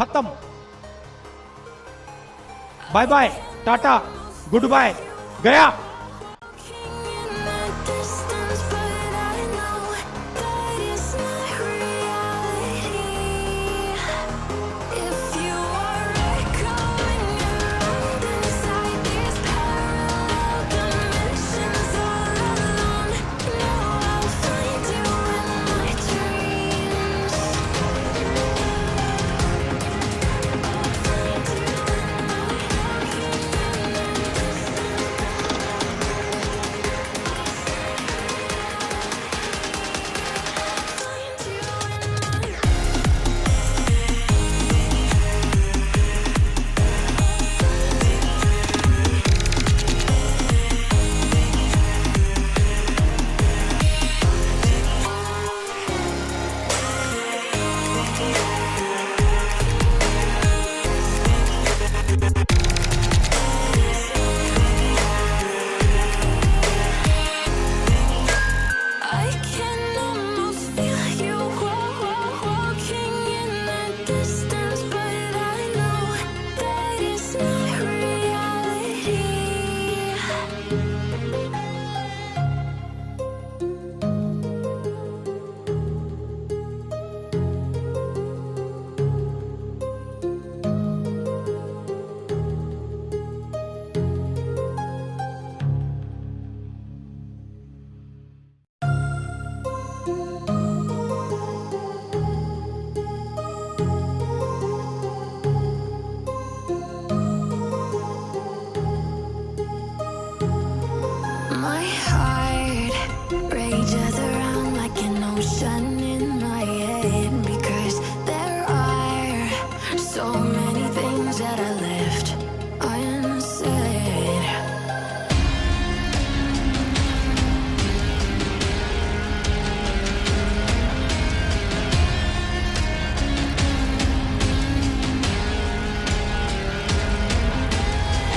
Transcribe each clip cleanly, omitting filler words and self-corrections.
खत्म। Bye bye, tata, goodbye, गया। My heart rages around like an ocean in my head, because there are so many things that I left unsaid.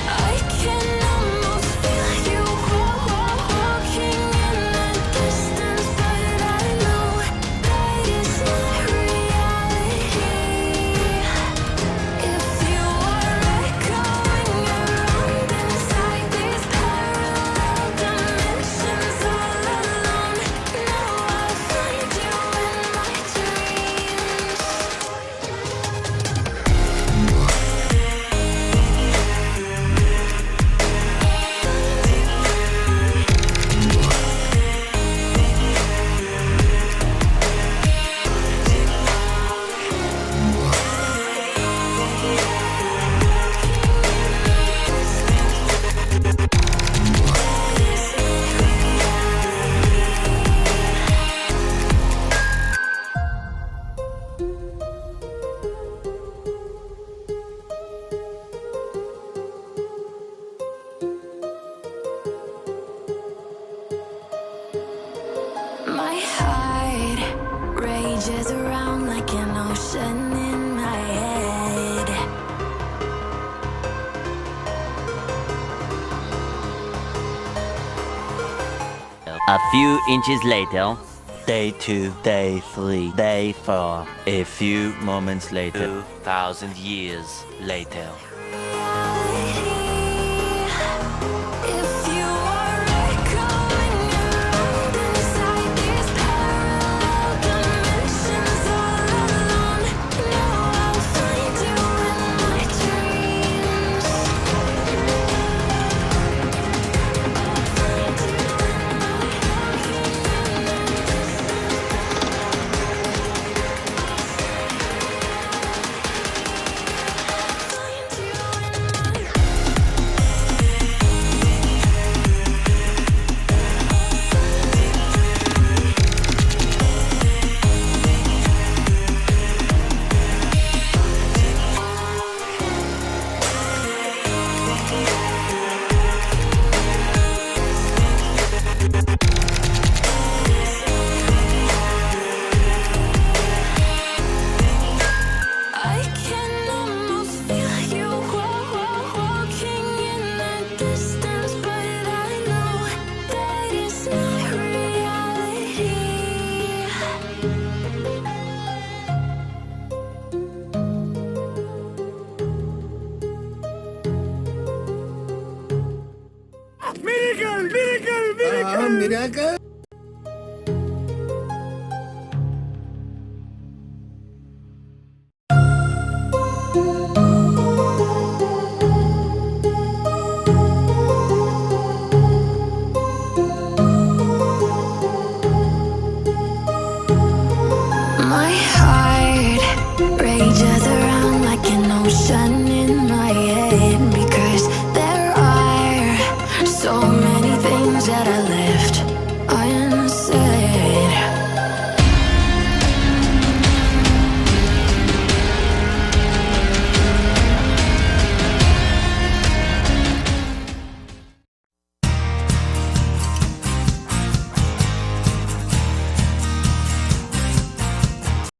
I can almost feel you walking in the distance, but I know that it's not reality. If you are echoing around inside these parallel dimensions all alone, know I'll find you in my dreams. My heart rages around like an ocean in my head. A few inches later, day 2, day 3, day 4. A few moments later, 2,000 years later.